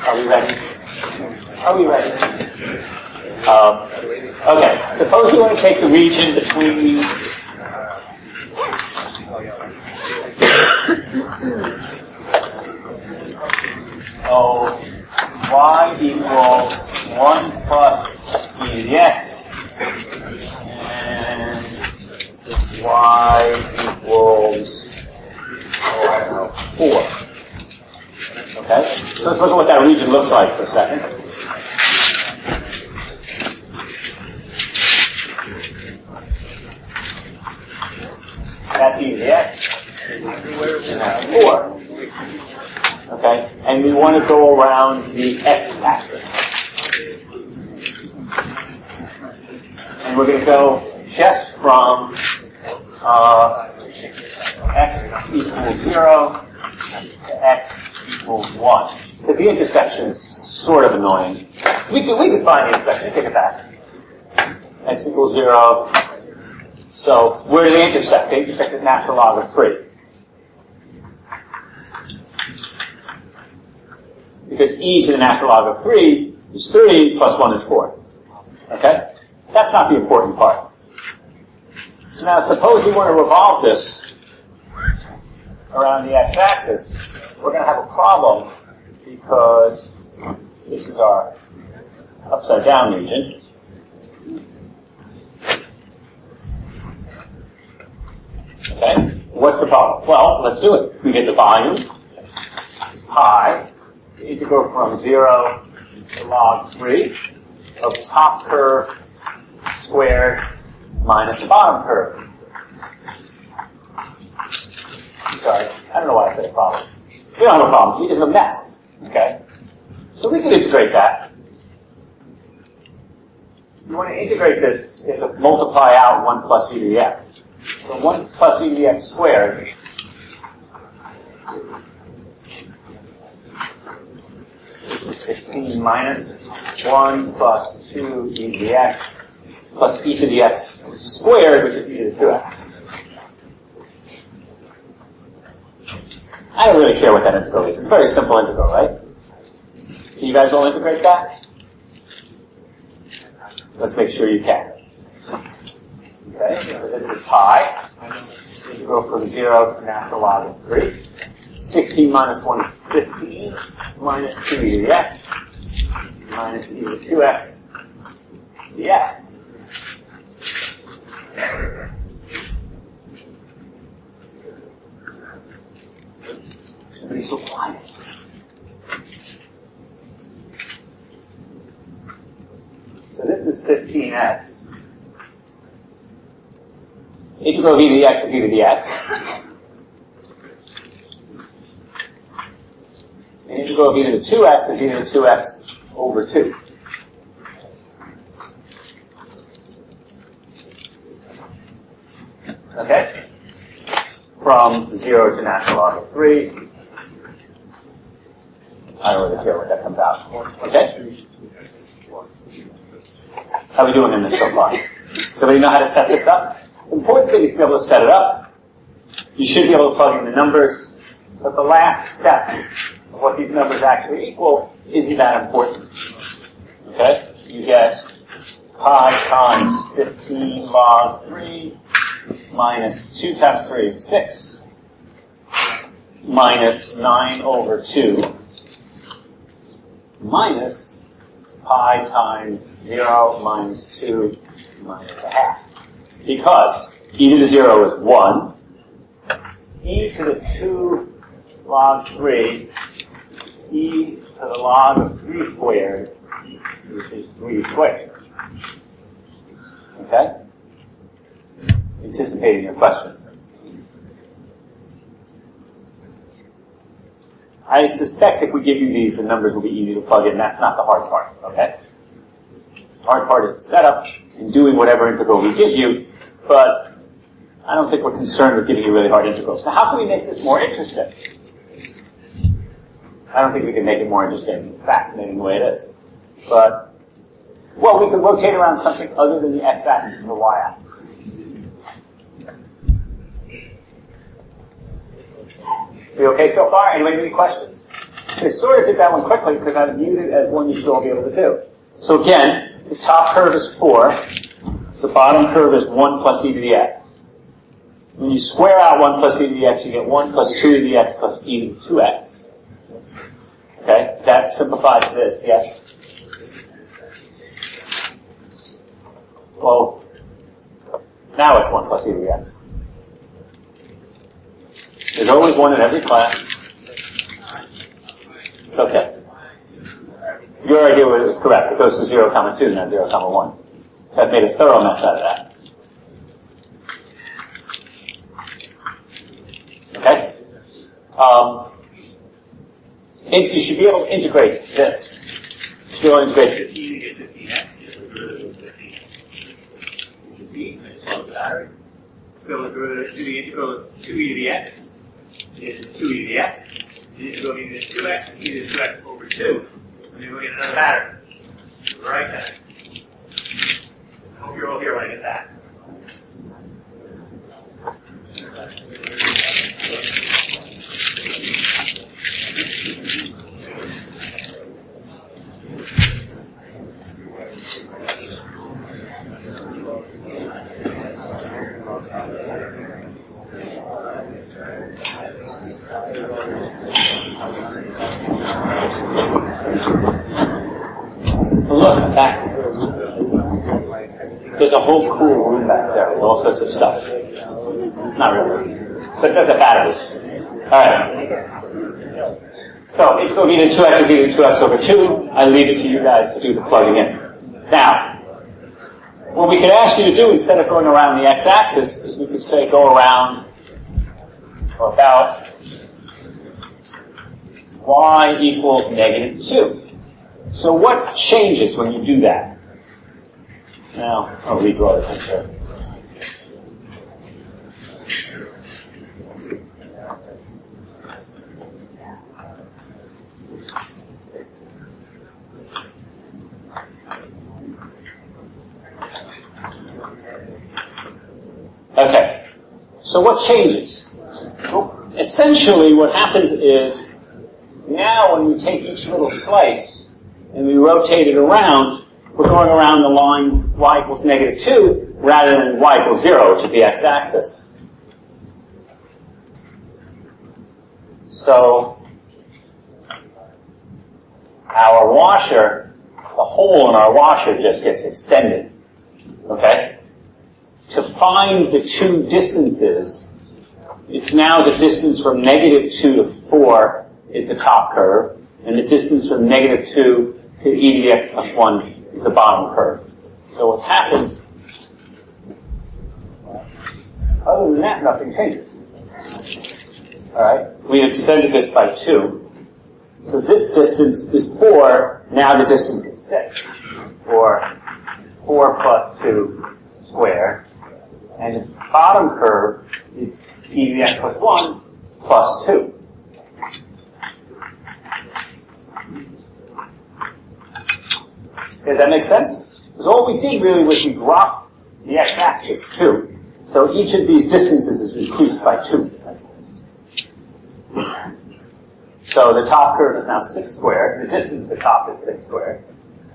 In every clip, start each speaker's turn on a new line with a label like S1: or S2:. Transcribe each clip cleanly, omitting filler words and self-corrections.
S1: Are we ready? Are we ready? Okay, suppose we want to take the region between y equals 1 plus e to the x and y equals, I don't know, 4. Okay? So let's look at what that region looks like for a second. That's e to the x, and that's 4. Okay? And we want to go around the x-axis. And we're going to go just from x equals 0 to x equals 1. Because the intersection is sort of annoying. We could find the intersection. Take it back. X equals 0. So where do they intersect? They intersect at natural log of 3. Because e to the natural log of 3 is 3 plus 1 is 4. Okay? That's not the important part. So now suppose we want to revolve this around the x-axis. We're going to have a problem because this is our upside down region. Okay? What's the problem? Well, let's do it. We get the volume. It's pi. You need to go from 0 to log 3 of top curve squared minus the bottom curve. I'm sorry, I don't know why I said a problem. We don't have a problem, we just have a mess. Okay? So we can integrate that. You want to integrate this, you have to multiply out 1 plus e to the x. So 1 plus e to the x squared this is 16 minus 1 plus 2 e to the x plus e to the x squared, which is e to the 2x. I don't really care what that integral is. It's a very simple integral, right? Can you guys all integrate that? Let's make sure you can. Okay, so this is pi. Integral from 0 to natural log of 3. 16 minus 1 is 15, minus 2 e to the x, minus e to the 2x dx. Somebody's so quiet. So this is 15x. Integral of e to the x is e to the x. And integral of e to the 2x is e to the 2x over 2. Okay? From 0 to natural log of 3. I don't really care what that comes out. Okay? How are we doing in this so far? Does everybody know how to set this up? The important thing is to be able to set it up. You should be able to plug in the numbers, but the last step of what these numbers actually equal isn't that important. Okay? You get pi times 15 log 3 minus 2 times 3 is 6 minus 9 over 2 minus pi times 0 minus 2 minus a half. Because e to the 0 is 1, e to the 2 log 3, e to the log of 3 squared, which is 3 squared. Okay? Anticipating your questions. I suspect if we give you these, the numbers will be easy to plug in. That's not the hard part, okay? The hard part is the setup and doing whatever integral we give you, but I don't think we're concerned with giving you really hard integrals. Now, how can we make this more interesting? I don't think we can make it more interesting. It's fascinating the way it is. But, well, we could rotate around something other than the x-axis and the y-axis. We okay so far? Anybody have any questions? I sort of did that one quickly because I viewed it as one you should all be able to do. So again, the top curve is 4. The bottom curve is 1 plus e to the x. When you square out 1 plus e to the x, you get 1 plus 2 to the x plus e to the 2x. Okay? That simplifies this, yes? Well, now it's 1 plus e to the x. There's always one in every class. It's okay. Your idea was correct. It goes to 0, 2, not 0, 1. So I've made a thorough mess out of that. Okay? You should be able to integrate this. You should be able to integrate it.
S2: You get 15x, you have the derivative of 15x. Should be, I just love the battery. Go to the integral of 2e to the x. Is 2e to the x. The integral of e to the 2x, e to the 2x over 2. And then we'll get another battery. Right there. Hope you're all here when I get that.
S1: Look, back. There's a whole cool room back there with all sorts of stuff. Not really. So it does have batteries. Alright. So, if go to 2x is equal to 2x over 2, I leave it to you guys to do the plugging in. Now, what we could ask you to do instead of going around the x-axis is we could say go around or about y equals -2. So what changes when you do that? Now, I'll redraw the picture. Okay, so what changes? Well, essentially what happens is now when we take each little slice and we rotate it around, we're going around the line y equals -2 rather than y equals 0, which is the x-axis. So our washer, the hole in our washer just gets extended. Okay? To find the two distances, it's now the distance from -2 to 4 is the top curve, and the distance from -2 to e to the x plus 1 is the bottom curve. So what's happened, other than that, nothing changes. Alright, we extended this by 2. So this distance is 4, now the distance is 6. Or 4 plus 2 squared. And the bottom curve is e to the x plus 1 plus 2. Does that make sense? Because all we did really was we dropped the x-axis 2. So each of these distances is increased by 2. So the top curve is now 6 squared. The distance to the top is 6 squared.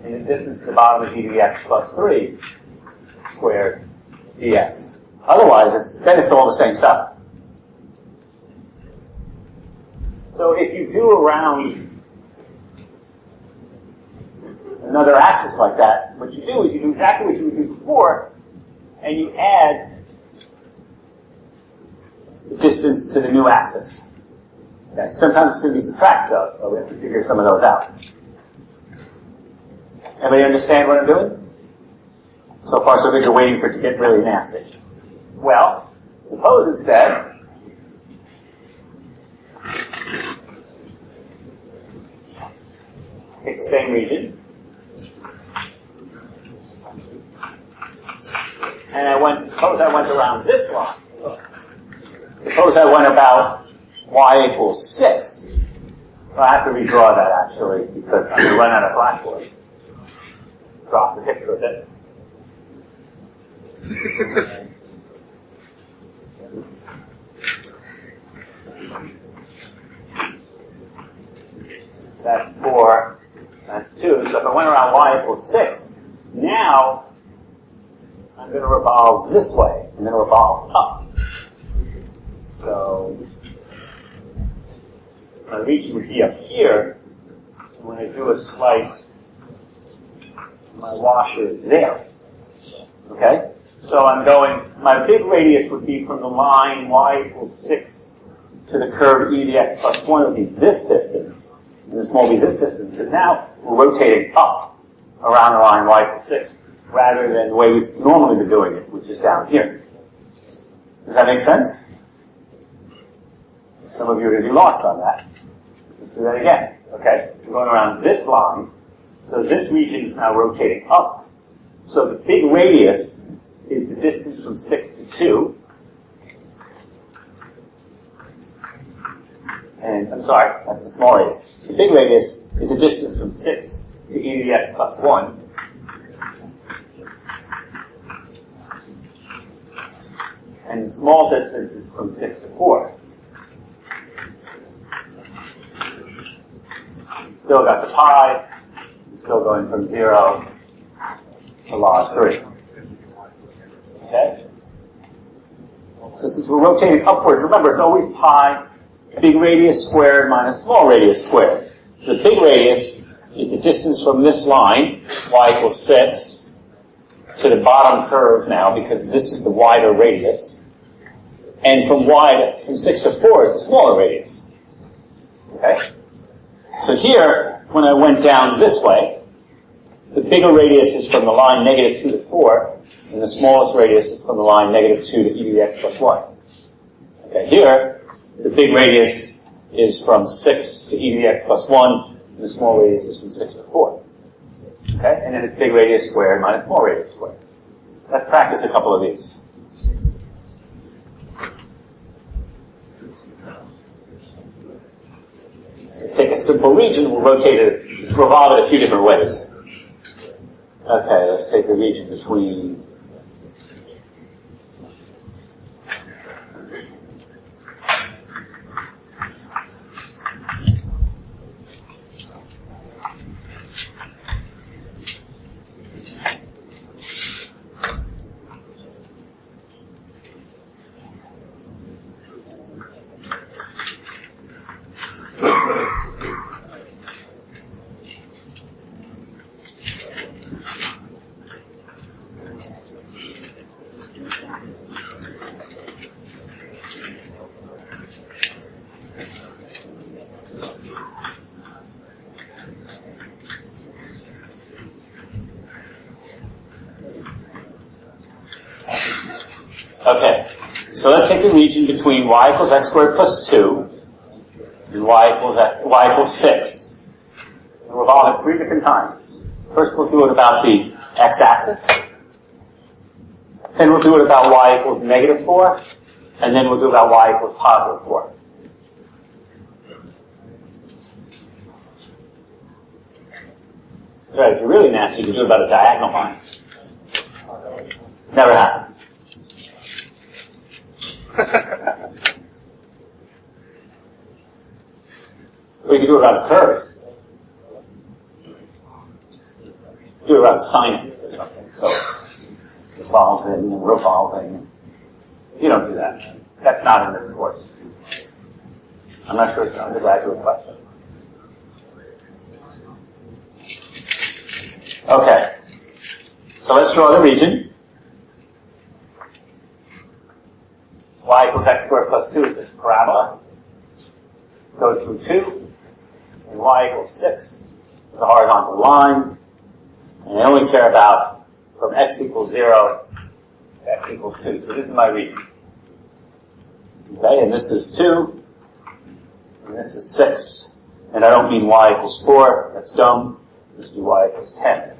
S1: And the distance to the bottom is e to the x plus 3 squared dx. Otherwise, it's all the same stuff. So if you do around another axis like that, what you do is you do exactly what you would do before, and you add the distance to the new axis. Okay. Sometimes it's going to be subtract those, but we have to figure some of those out. Everybody understand what I'm doing? So far, so good, you're waiting for it to get really nasty. Well, suppose instead take the same region, and suppose I went around this line. Suppose I went about y equals 6. Well, I have to redraw that actually because I'm going to run out of blackboard. Drop the picture of it. That's 4. That's 2. So if I went around y equals 6, now I'm going to revolve this way. I'm going to revolve up. So my region would be up here. And when I do a slice, my washer is there. Okay? So I'm going, my big radius would be from the line y equals 6 to the curve e to the x plus 1 would be this distance. And the small will be this distance. And now we're rotating up around the line y equals 6 rather than the way we've normally been doing it, which is down here. Does that make sense? Some of you are going to be lost on that. Let's do that again. Okay? We're going around this line. So this region is now rotating up. So the big radius is the distance from 6 to 2. And, I'm sorry, that's the small radius. The big radius is the distance from 6 to e to the x plus 1. And the small distance is from 6 to 4. Still got the pi. Still going from 0 to log 3. Okay? So since we're rotating upwards, remember it's always pi, big radius squared minus small radius squared. The big radius is the distance from this line, y equals 6, to the bottom curve now, because this is the wider radius. And from 6 to 4 is the smaller radius. Okay? So here, when I went down this way, the bigger radius is from the line negative 2 to 4, and the smallest radius is from the line negative 2 to e to the x plus 1. Okay, here, the big radius is from 6 to e to the x plus 1, and the small radius is from 6 to 4. Okay, and then it's big radius squared minus small radius squared. Let's practice a couple of these. Let's take a simple region, we'll revolve it a few different ways. Okay, let's take the region between Okay, so let's take the region between y equals x squared plus 2 and y equals 6. We'll revolve it 3 different times. First we'll do it about the x-axis. Then we'll do it about y equals negative 4. And then we'll do it about y equals positive 4. Right, if you're really nasty, you can do it about a diagonal line. Never happened. Or you can do it around a curve. Do it around sinus or something. So it's revolving and revolving. You don't do that. That's not in this course. I'm not sure it's an undergraduate question. Okay. So let's draw the region. Y equals x squared plus 2 is this parabola. Goes through 2. And y equals 6 is a horizontal line. And I only care about from x equals 0 to x equals 2. So this is my region. Okay, and this is 2. And this is 6. And I don't mean y equals 4. That's dumb. Let's do y equals 10.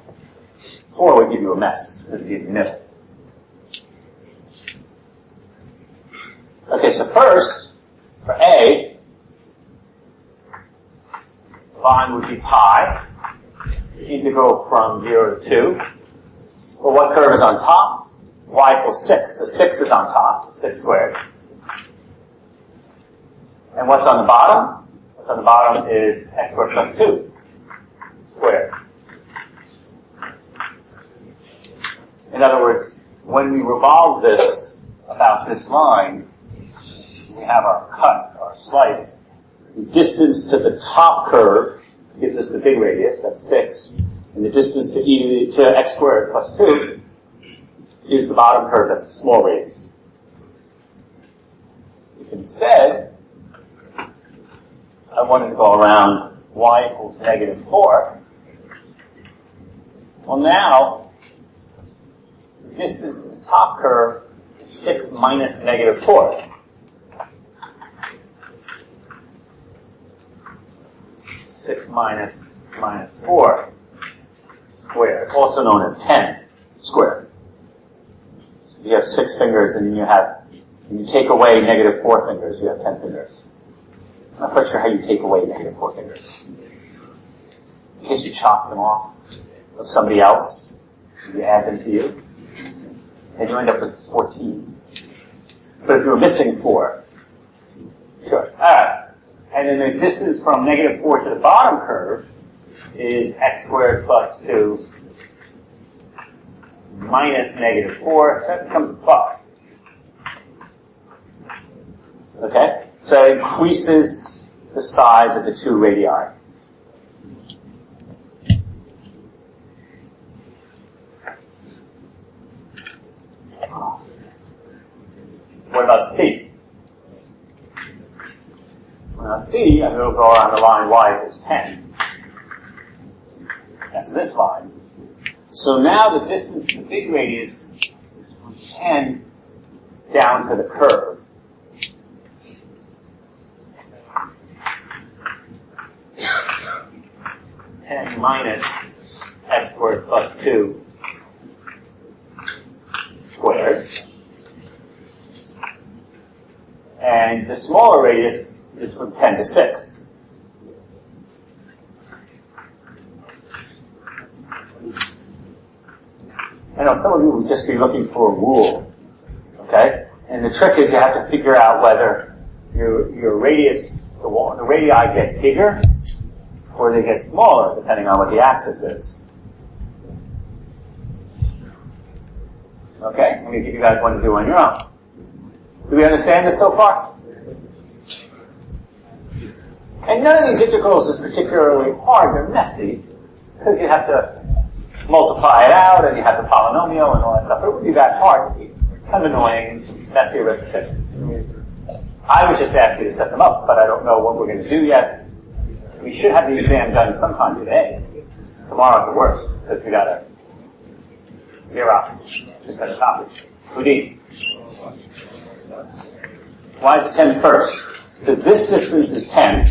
S1: 4 would give you a mess. This would be in the middle. Okay, so first, for A, the line would be pi, the integral from 0 to 2. Well, what curve is on top? Y equals 6, so 6 is on top, 6 squared. And what's on the bottom? What's on the bottom is x squared plus 2 squared. In other words, when we revolve this about this line, we have our cut, our slice. The distance to the top curve gives us the big radius, that's 6. And the distance to x squared plus 2 is the bottom curve, that's the small radius. If instead, I wanted to go around y equals negative 4, well now, the distance to the top curve is 6 minus negative 4. 6 minus 4 squared, also known as 10 squared. So you have 6 fingers, and then you take away negative 4 fingers, you have 10 fingers. I'm not quite sure how you take away negative 4 fingers. In case you chop them off of somebody else, you add them to you, and you end up with 14. But if you were missing 4, sure. Alright. And then the distance from negative 4 to the bottom curve is x squared plus 2 minus negative 4. So that becomes a plus. Okay? So it increases the size of the two radii. What about C? Now C, I'm going to go around the line y equals 10. That's this line. So now the distance to the big radius is from 10 down to the curve. Minus x squared plus 2 squared. And the smaller radius is from 10 to 6. I know some of you would just be looking for a rule, okay? And the trick is you have to figure out whether your radius, the radii get bigger or they get smaller, depending on what the axis is. Okay? I'm going to give you guys one to do on your own. Do we understand this so far? And none of these integrals is particularly hard. They're messy, because you have to multiply it out, and you have the polynomial and all that stuff. But it wouldn't be that hard. It's kind of annoying and some messy arithmetic. I was just asking you to set them up, but I don't know what we're going to do yet. We should have the exam done sometime today. Tomorrow at the worst, because we got a Xerox to cut a copy. Houdini. Why is it 10 first? Because this distance is 10,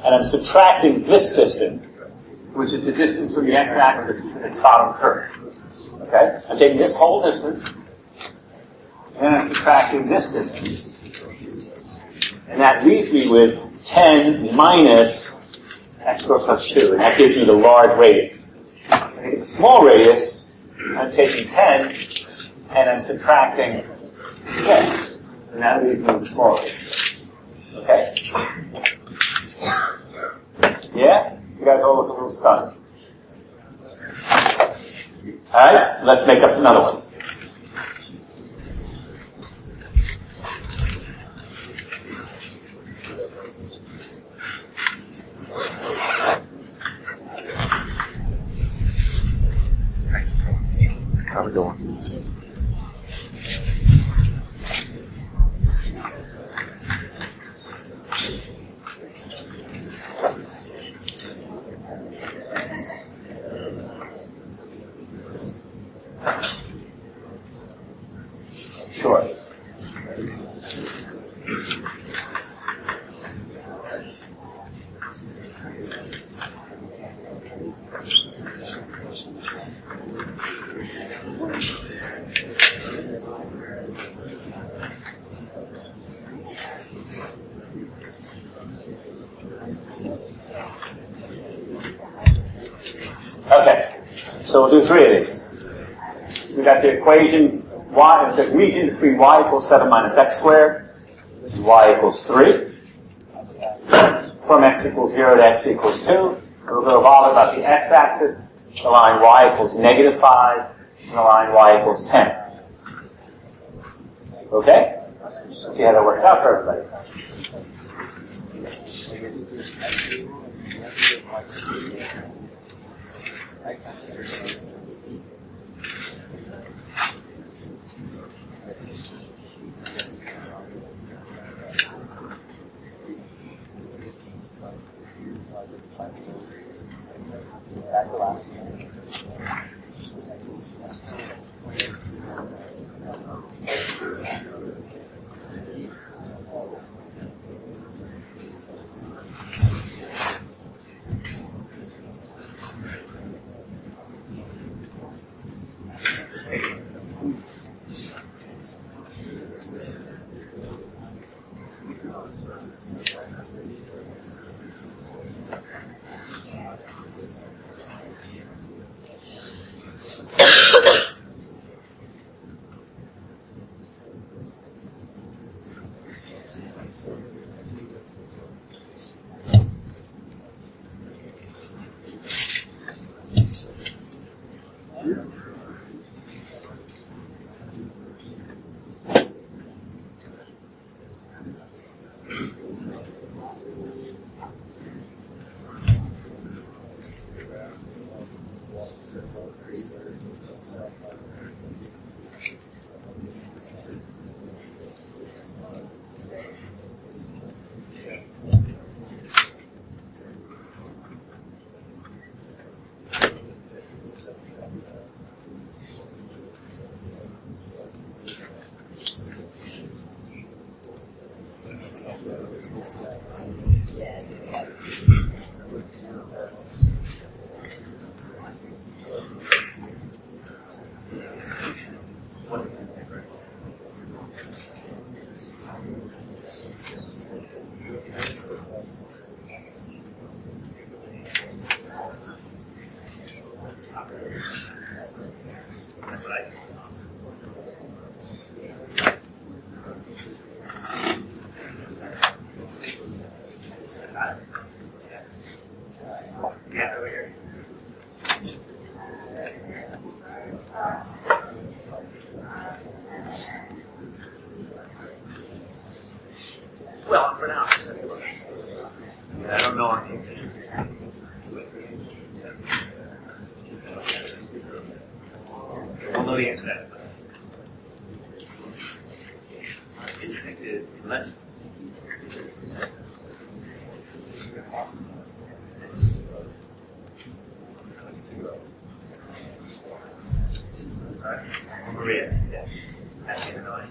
S1: and I'm subtracting this distance, which is the distance from the x-axis to the bottom curve. Okay? I'm taking this whole distance, and I'm subtracting this distance. And that leaves me with 10 minus x squared plus 2, and that gives me the large radius. I take the small radius, I'm taking 10, and I'm subtracting 6, and that leaves me with the small radius. Okay? Yeah? You guys all look a little stunned. Alright, let's make up another one. How we doing? Sure. Okay, so we'll do 3 of these. We got the equation y, the region between y equals 7 minus x squared, y equals 3. From x equals 0 to x equals 2. We're going to evolve about the x-axis, the line y equals negative 5, and the line y equals 10. Okay? Let's see how that works out for everybody. That's the last one.
S2: Well, for now, I don't know on the exam. We'll know the answer to that. Instinct is unless Maria, yes. That's the line.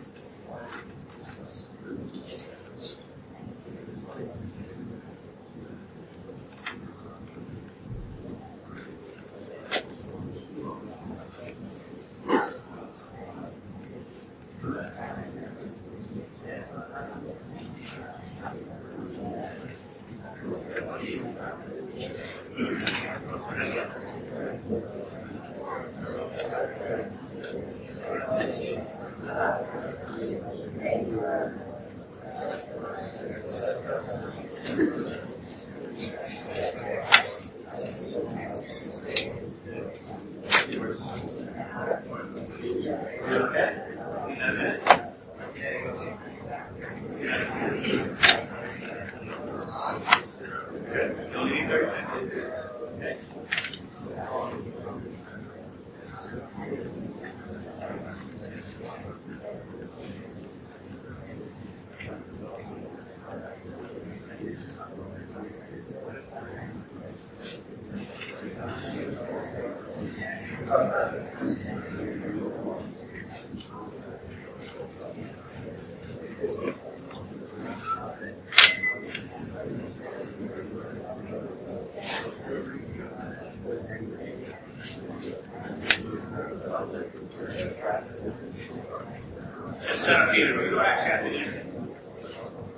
S2: Centimeter, we go actually have to use it.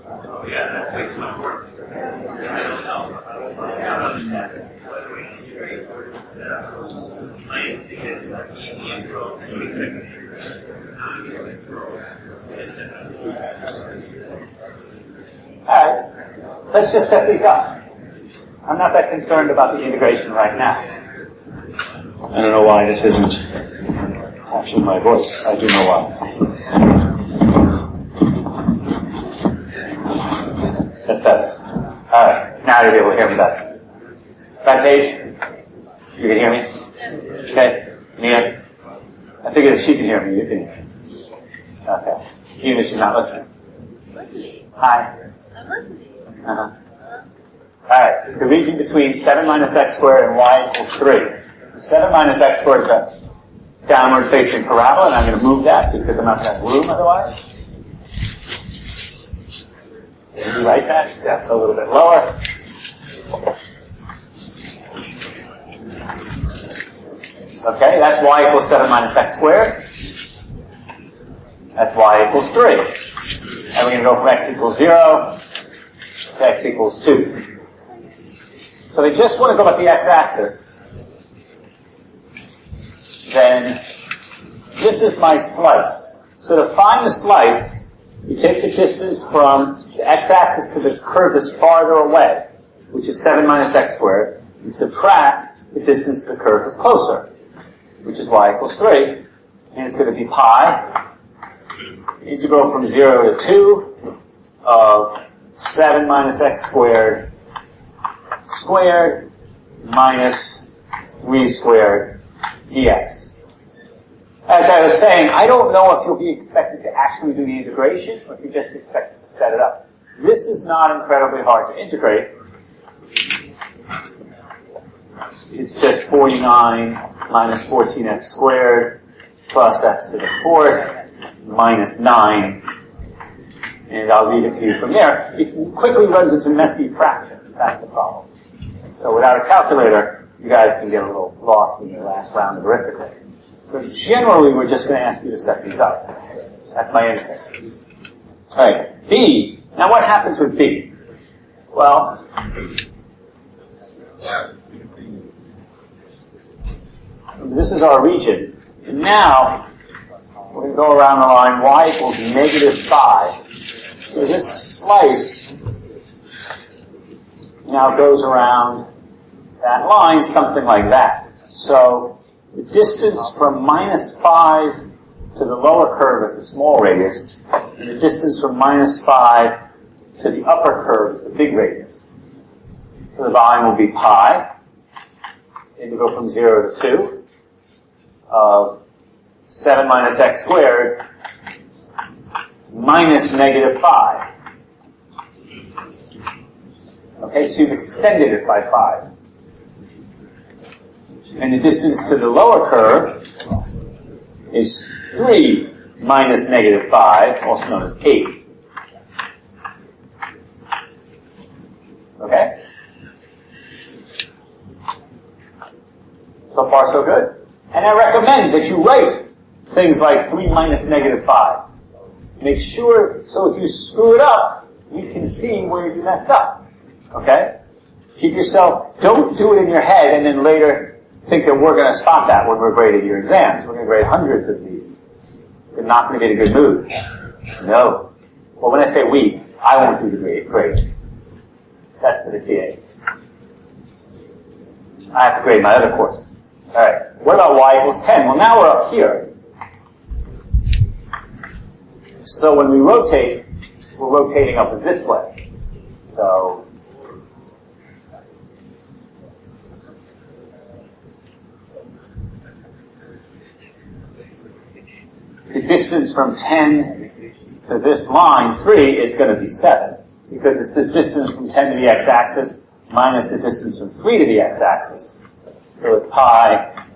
S2: Oh, yeah, that makes much work. I don't know. My instinct is easy intro, so we can
S1: let's just set these up. I'm not that concerned about the integration right now. I don't know why this isn't capturing my voice. I do know why. That's better. All right, now you'll be able to hear me better. Back page? You can hear me? Okay. Mia? I figured if she can hear me, you can hear me. Okay. Even if she's not listening.
S3: Listening.
S1: Hi.
S3: I'm listening.
S1: Uh-huh. Alright, the region between 7 minus x squared and y equals 3. So 7 minus x squared is a downward facing parabola, and I'm going to move that because I'm not going to have room otherwise. Rewrite that just a little bit lower. Okay, that's y equals 7 minus x squared. That's y equals 3. And we're going to go from x equals 0 to x equals 2. So if I just want to go up the x-axis, then this is my slice. So to find the slice, you take the distance from the x-axis to the curve that's farther away, which is 7 minus x squared, and subtract the distance to the curve that's closer, which is y equals 3, and it's going to be pi, integral from 0 to 2 of 7 minus x squared minus 3 squared dx. As I was saying, I don't know if you'll be expected to actually do the integration or if you're just expected to set it up. This is not incredibly hard to integrate. It's just 49 minus 14x squared plus x to the 4th minus 9. And I'll leave it to you from there. It quickly runs into messy fractions. That's the problem. So without a calculator, you guys can get a little lost in your last round of arithmetic. So generally, we're just going to ask you to set these up. That's my instinct. All right, B. Now what happens with B? Well, this is our region. And now, we're going to go around the line y equals negative 5. So this slice now goes around that line something like that. So the distance from minus 5 to the lower curve is the small radius, and the distance from minus 5 to the upper curve is the big radius. So the volume will be pi, integral from 0 to 2, of 7 minus x squared minus negative 5. Okay, so you've extended it by 5. And the distance to the lower curve is 3 minus negative 5, also known as 8. Okay? So far, so good. And I recommend that you write things like 3 minus negative 5. Make sure, so if you screw it up, you can see where you messed up. Okay? Keep yourself, don't do it in your head and then later think that we're going to spot that when we're grading your exams. We're going to grade hundreds of these. You're not going to get a good mood. No. Well, when I say we, I won't do the grading. That's for the TAs. I have to grade my other course. Alright, what about y equals 10? Well, now we're up here. So when we rotate, we're rotating up this way. So the distance from 10 to this line, 3, is going to be 7. Because it's this distance from 10 to the x-axis minus the distance from 3 to the x-axis. So it's pi,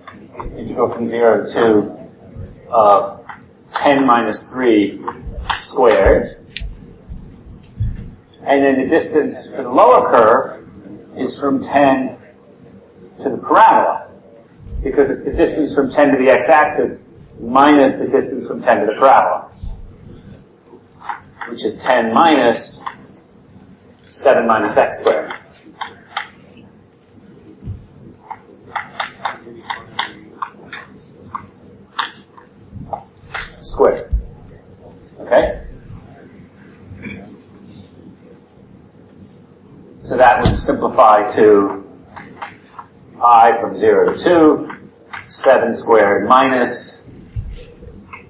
S1: integral from 0 to 2 of 10 minus 3 squared. And then the distance for the lower curve is from 10 to the parabola. Because it's the distance from 10 to the x-axis minus the distance from 10 to the parabola. Which is 10 minus 7 minus x squared. Squared. Okay? So that would simplify to I from 0 to 2, 7 squared minus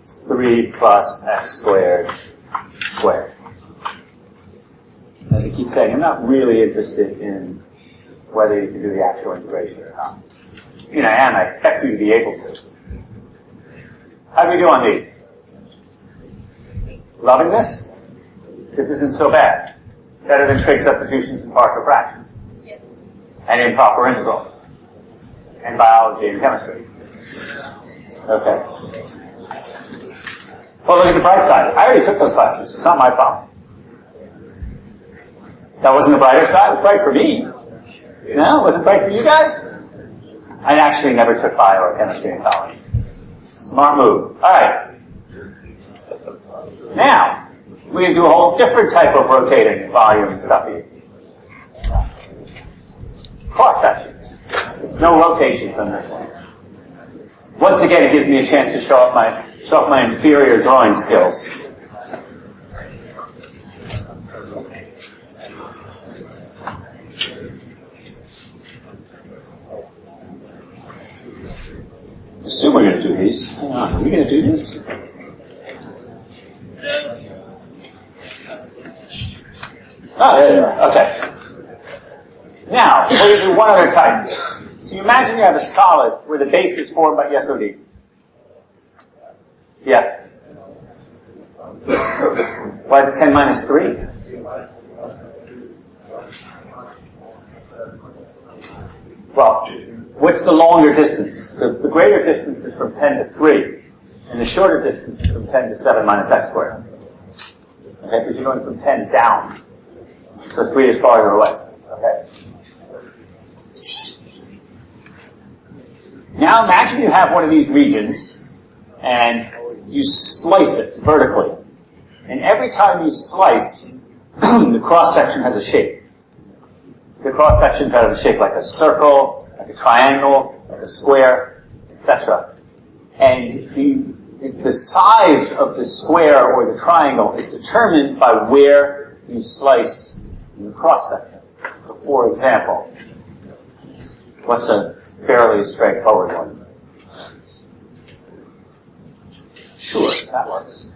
S1: 3 plus x squared squared. As I keep saying, I'm not really interested in whether you can do the actual integration or not. I mean, I am. I expect you to be able to. How do we do on these? Loving this? This isn't so bad. Better tin trig substitutions and partial fractions.
S3: Yes.
S1: And improper integrals. And biology and chemistry. Okay. Well, look at the bright side. I already took those classes. It's not my problem. That wasn't the brighter side. It was bright for me. No, was it bright for you guys? I actually never took bio or chemistry in college. Smart move. All right. Now, we're going to do a whole different type of rotating volume stuff here. Cross sections. There's no rotations on this one. Once again, it gives me a chance to show off my inferior drawing skills. I assume we're going to do these. Hang on, are we going to do this? Oh, there you are. Okay. Now, we're going to do one other type. So you imagine you have a solid where the base is formed by, yes, OD. Yeah. Why is it 10 minus 3? Well, what's the longer distance? The greater distance is from 10 to 3, and the shorter distance is from 10 to 7 minus x squared. Okay, because you're going from 10 down. So 3 is farther away. Okay? Now imagine you have one of these regions, and you slice it vertically. And every time you slice, the cross-section has a shape. The cross-section has a shape like a circle, like a triangle, like a square, etc. And the size of the square or the triangle is determined by where you slice in the cross-section. So for example, what's a fairly straightforward one? Sure, that works.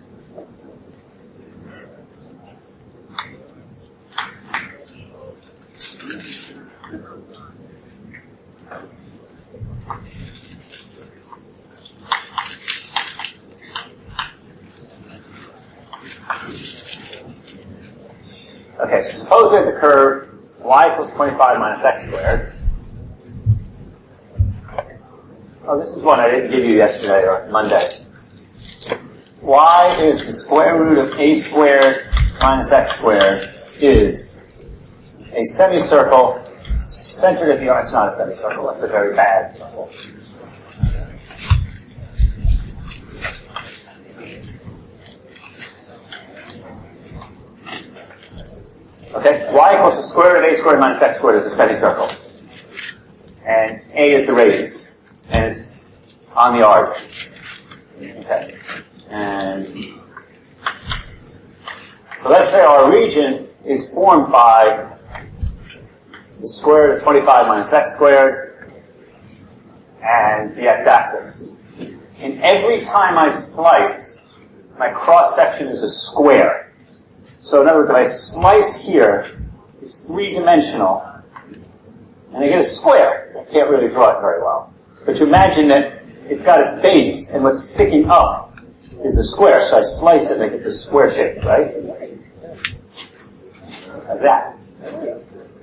S1: Okay, so suppose we have the curve y equals 25 minus x squared. Oh, this is one I didn't give you yesterday or Monday. Y is the square root of a squared minus x squared is a semicircle centered at the, it's not a semicircle, that's a very bad circle. Okay, y equals the square root of a squared minus x squared is a semicircle. And a is the radius. And it's on the origin. Okay. And so let's say our region is formed by the square root of 25 minus x squared and the x-axis. And every time I slice, my cross-section is a square. So in other words, if I slice here, it's three-dimensional, and I get a square. I can't really draw it very well. But you imagine that it's got its base, and what's sticking up is a square. So I slice it and I get this square shape, right? Like that.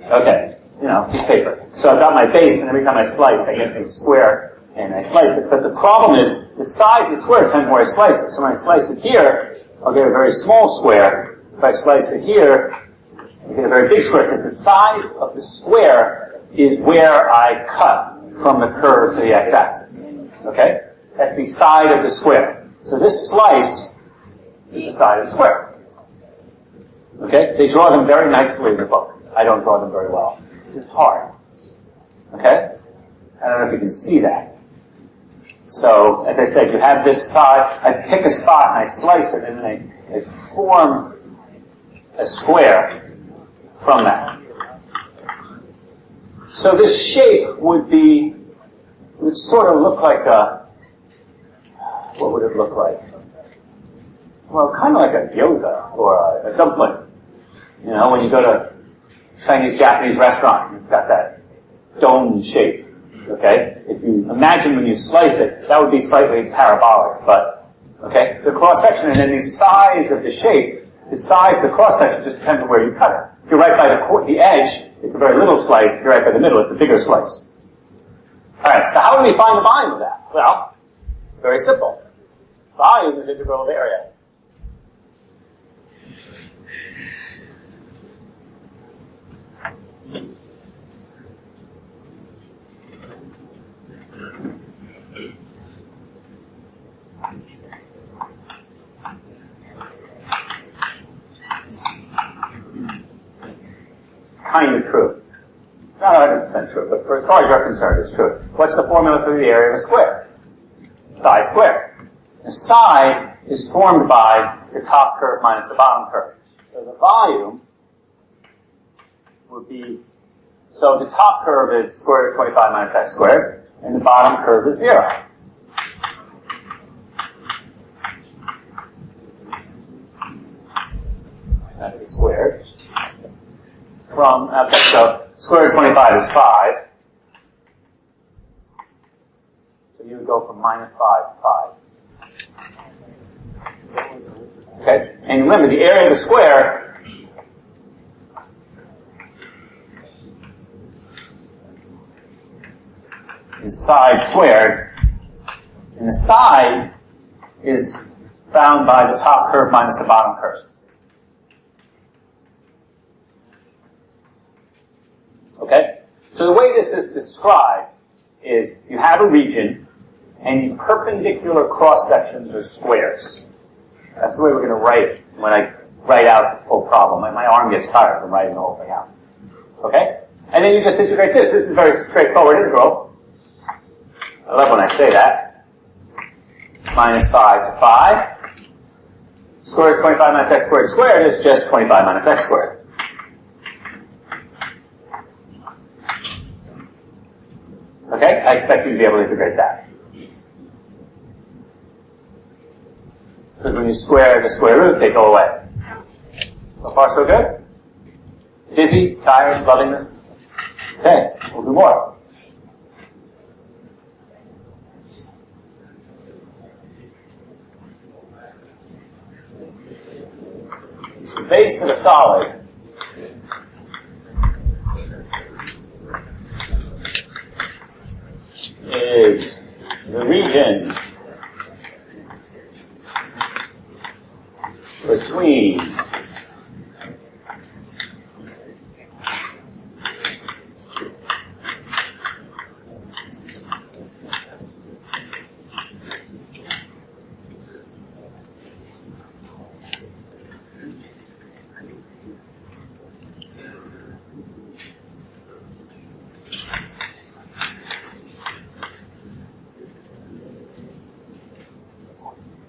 S1: Okay. You know, piece of paper. So I've got my base, and every time I slice, I get a square, and I slice it. But the problem is, the size of the square depends where I slice it. So when I slice it here, I'll get a very small square. If I slice it here, I get a very big square, because the side of the square is where I cut from the curve to the x-axis. Okay? That's the side of the square. So this slice is the side of the square. Okay? They draw them very nicely in the book. I don't draw them very well. It's hard. Okay? I don't know if you can see that. So, as I said, you have this side, I pick a spot and I slice it, and then I form a square from that. So this shape would sort of look like what would it look like? Well, kind of like a gyoza or a dumpling. You know, when you go to a Chinese, Japanese restaurant, it's got that dome shape. Okay? If you imagine when you slice it, that would be slightly parabolic, but, okay? The cross-section and then the size of the shape, the size of the cross-section just depends on where you cut it. If you're right by the edge, it's a very little slice. If you're right by the middle, it's a bigger slice. Alright, so how do we find the volume of that? Well, very simple. Volume is integral of area. Kind of true. Not 100% true, but for as far as you're concerned, it's true. What's the formula for the area of a square? Side squared. The side is formed by the top curve minus the bottom curve. So the volume would be, so the top curve is square root of 25 minus x squared, and the bottom curve is 0. That's a squared. Okay, so square root of 25 is 5. So you would go from minus 5 to 5. Okay? And remember, the area of the square is side squared. And the side is found by the top curve minus the bottom curve. Okay? So the way this is described is you have a region and the perpendicular cross-sections are squares. That's the way we're going to write it when I write out the full problem. My arm gets tired from writing the whole thing out. Okay? And then you just integrate this. This is a very straightforward integral. I love when I say that. Minus 5 to 5. Square root of 25 minus x squared squared is just 25 minus x squared. Okay? I expect you to be able to integrate that. Because when you square the square root, they go away. So far, so good? Dizzy? Tired? Loving this? Okay, we'll do more. The base of a solid is the region between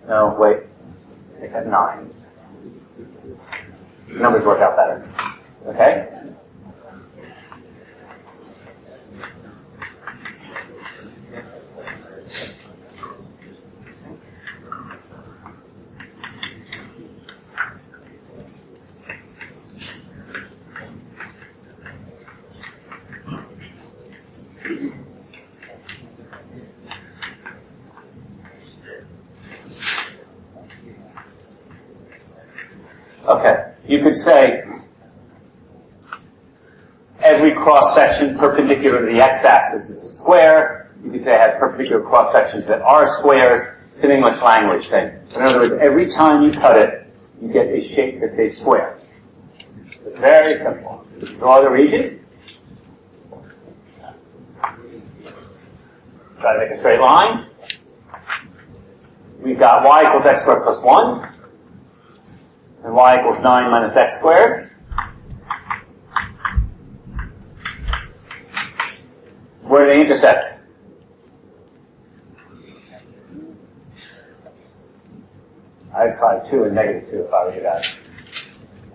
S1: No, wait. Make that 9. The numbers work out better. Okay? Okay, you could say every cross-section perpendicular to the x-axis is a square. You could say it has perpendicular cross-sections that are squares. It's an English language thing. In other words, every time you cut it, you get a shape that's a square. It's very simple. Draw the region. Try to make a straight line. We've got y equals x squared plus 1. And y equals 9 minus x squared. Where do they intersect? I'd try 2 and negative 2 if I were you guys.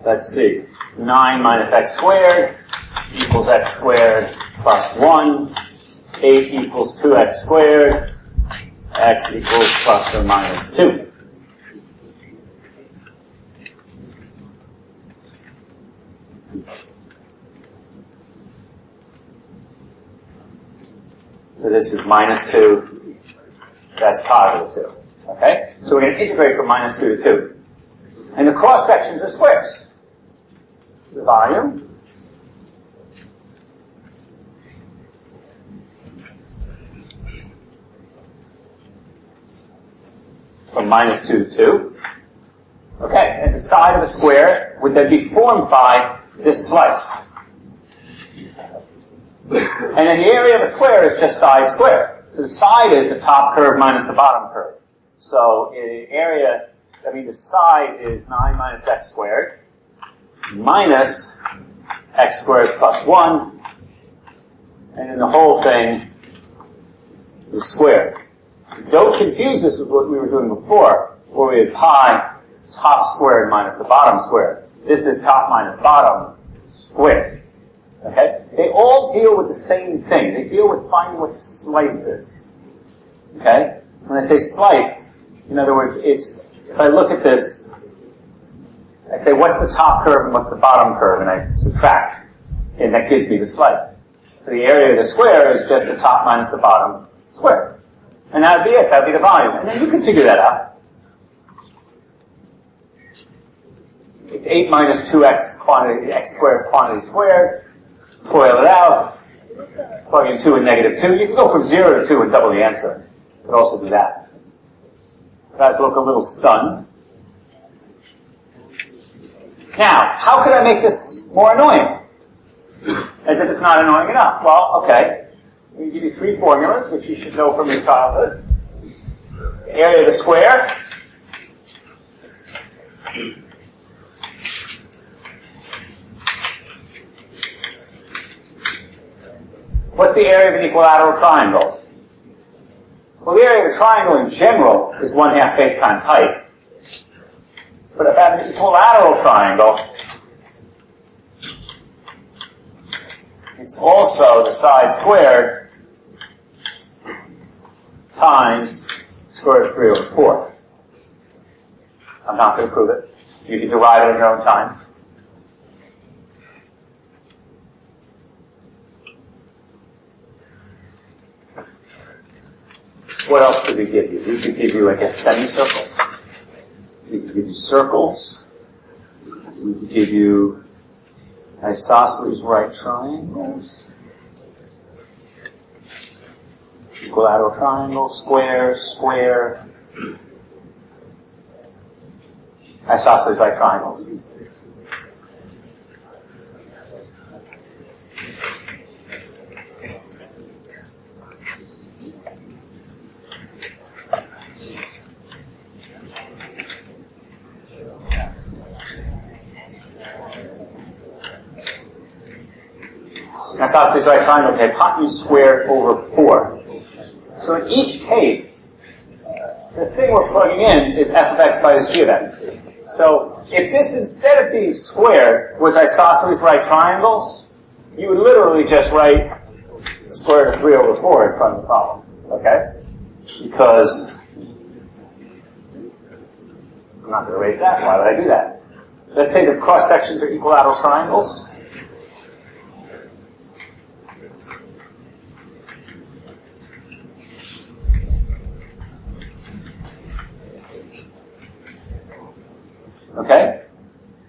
S1: Let's see. 9 minus x squared equals x squared plus 1, 8 equals 2x squared, x equals plus or minus 2. So this is minus 2, that's positive 2. Okay? So we're going to integrate from minus 2 to 2. And the cross sections are squares. The volume from minus 2 to 2. Okay, and the side of a square would then be formed by this slice. And then the area of a square is just side squared. So the side is the top curve minus the bottom curve. So the side is 9 minus x squared minus x squared plus 1, and then the whole thing is squared. So don't confuse this with what we were doing before, where we had pi top squared minus the bottom squared. This is top minus bottom squared. Okay? They all deal with the same thing. They deal with finding what the slice is. Okay? When I say slice, in other words, if I look at this, I say, what's the top curve and what's the bottom curve? And I subtract. And that gives me the slice. So the area of the square is just the top minus the bottom square. And that would be it. That would be the volume. And then you can figure that out. It's 8 minus 2x quantity, x squared quantity squared. FOIL it out. Plug in 2 and negative 2. You can go from 0 to 2 and double the answer. You could also do that. You guys look a little stunned. Now, how could I make this more annoying? As if it's not annoying enough. Well, okay. I'm going to give you 3 formulas, which you should know from your childhood. Area of the square. What's the area of an equilateral triangle? Well, the area of a triangle in general is 1/2 base times height. But if I have an equilateral triangle, it's also the side squared times square root of 3 over 4. I'm not going to prove it. You can derive it in your own time. What else could we give you? We could give you, I guess, semicircles. We could give you circles. We could give you isosceles right triangles. Equilateral triangle, square, square. Isosceles right triangles. Isosceles right triangle with hypotenuse squared over 4. So in each case, the thing we're plugging in is f of x minus g of x. So if this, instead of being squared, was isosceles right triangles, you would literally just write the square root of 3 over 4 in front of the problem. Okay? Because I'm not going to erase that. Why would I do that? Let's say the cross sections are equilateral triangles. Okay?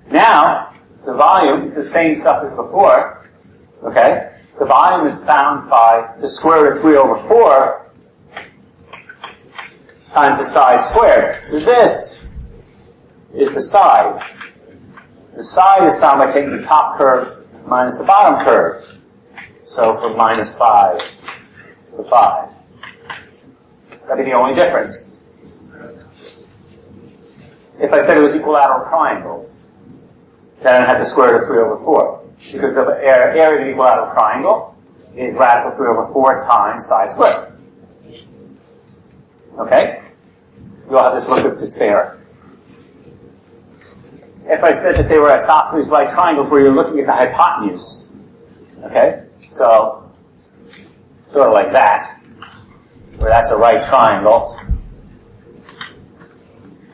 S1: Now, the volume is the same stuff as before. Okay? The volume is found by the square root of 3 over 4 times the side squared. So this is the side. The side is found by taking the top curve minus the bottom curve. So from minus 5 to 5. That'd be the only difference. If I said it was equilateral triangles, then I'd have the square root of 3 over 4. Because the area of an equilateral triangle is radical 3 over 4 times side squared. Okay? You all have this look of despair. If I said that they were isosceles right triangles where you're looking at the hypotenuse, okay? So sort of like that, where that's a right triangle.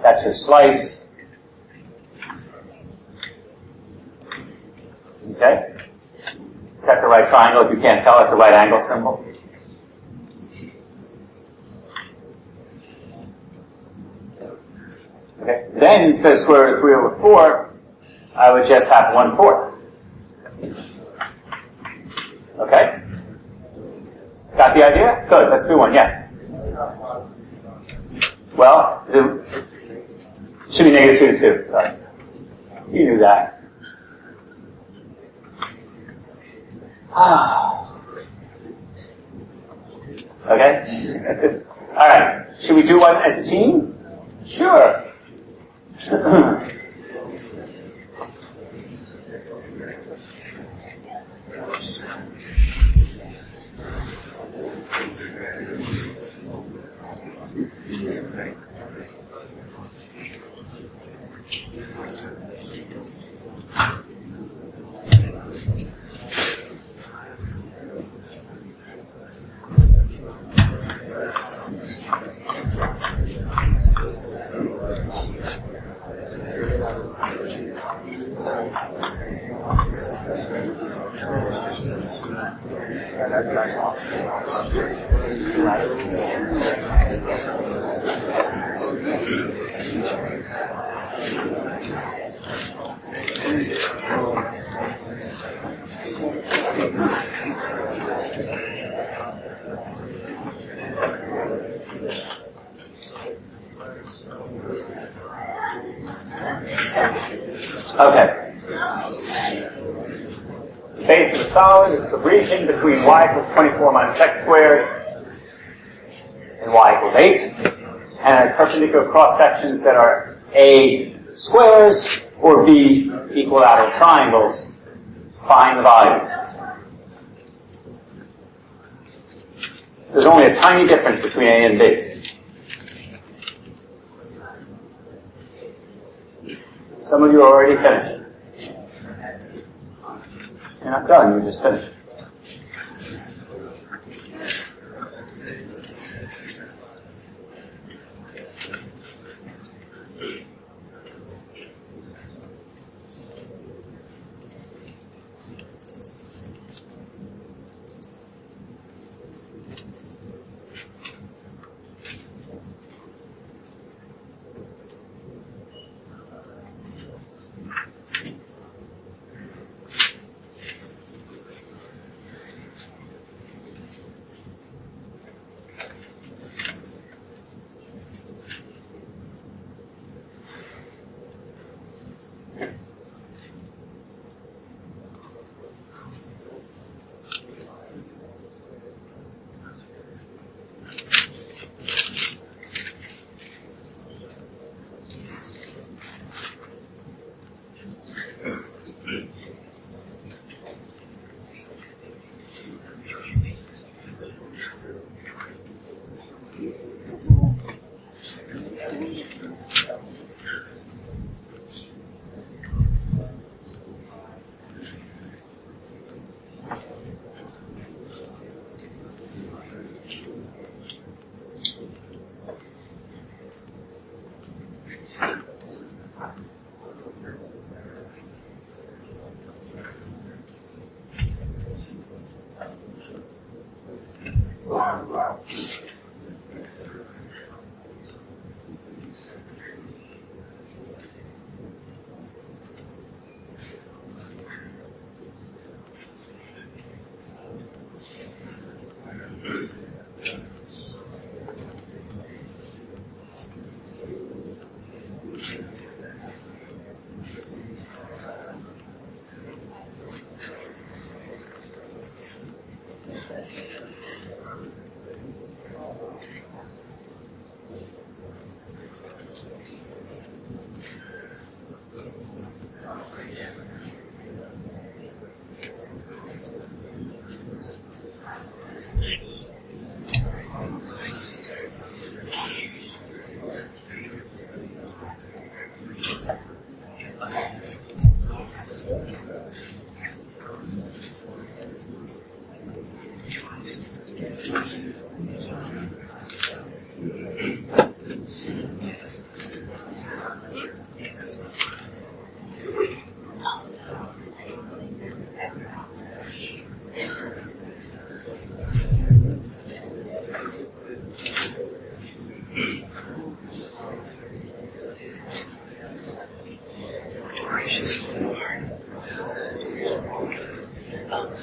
S1: That's your slice. Okay? That's a right triangle. If you can't tell, it's a right angle symbol. Okay? Then, instead of square root of 3 over 4, I would just have 1/4. Okay? Got the idea? Good. Let's do one. Yes? Well, it should be negative 2 to 2. Sorry. You knew that. Okay? All right. Should we do one as a team? Sure. Okay. Base of the solid is the region between y equals 24 minus x squared and y equals 8. And has perpendicular cross sections that are A squares or B equilateral triangles. Find the volumes. There's only a tiny difference between A and B. Some of you are already finished. You're not done, you're just finished.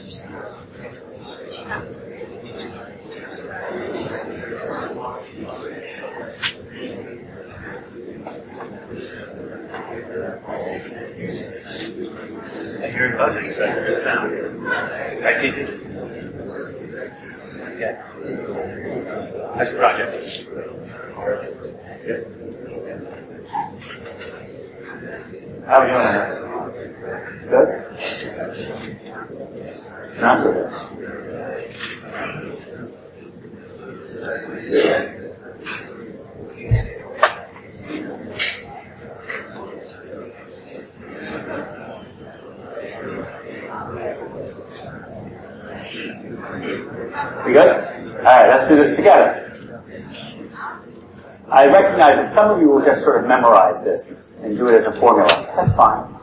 S3: She's not.
S2: I hear it buzzing, so that's a good sound. Right, TT? Okay. How's your project? Good.
S1: How are we doing on this? Good? Not so good. We good? Alright, let's do this together. I recognize that some of you will just sort of memorize this and do it as a formula. That's fine.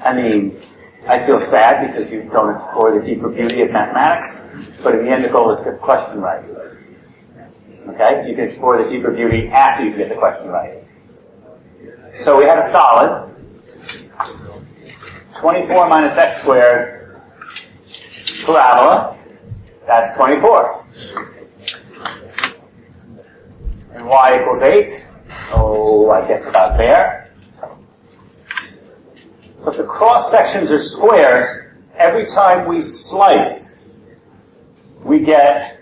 S1: I mean, I feel sad because you don't explore the deeper beauty of mathematics, but in the end the goal is to get the question right. Okay? You can explore the deeper beauty after you get the question right. So we have a solid, 24 minus x squared parabola. That's 24. And y equals 8. Oh, I guess about there. So if the cross sections are squares, every time we slice, we get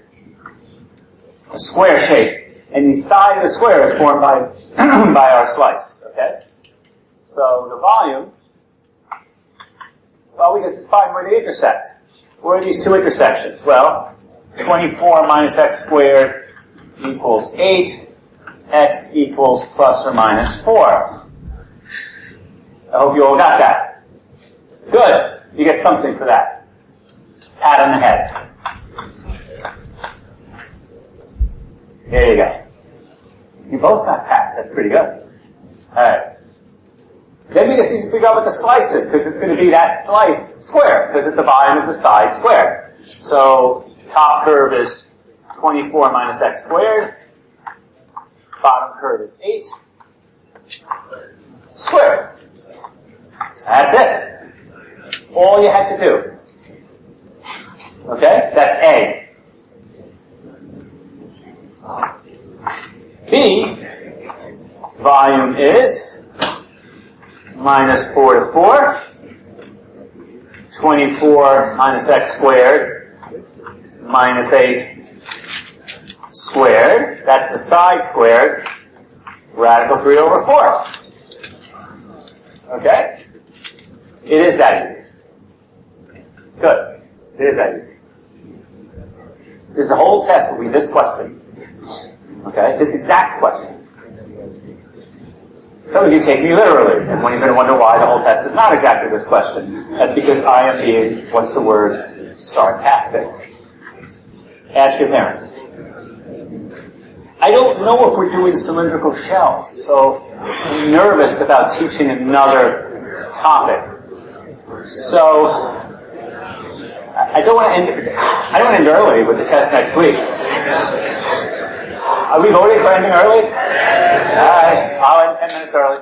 S1: a square shape. And the side of the square is formed by, by our slice. Okay? So the volume, well, we just find where they intersect. Where are these two intersections? Well, 24 minus x squared equals 8. X equals plus or minus 4. I hope you all got that. Good. You get something for that. Pat on the head. There you go. You both got pats. That's pretty good. Alright. Then we just need to figure out what the slice is, because it's going to be that slice square, because the volume is the side squared. So, top curve is 24 minus x squared. Bottom curve is 8 squared. That's it. All you had to do. Okay? That's A. B, volume is minus 4 to 4. 24 minus x squared minus 8 squared. That's the side squared. Radical 3 over 4. Okay? It is that easy. Good. It is that easy. The whole test will be this question. Okay? This exact question. Some of you take me literally, and when you're going to wonder why the whole test is not exactly this question, that's because I am being, what's the word, sarcastic. Ask your parents. I don't know if we're doing cylindrical shells, so I'm nervous about teaching another topic. So, I don't want to end early with the test next week. Are we voting for ending early? Alright, I'll end 10 minutes early.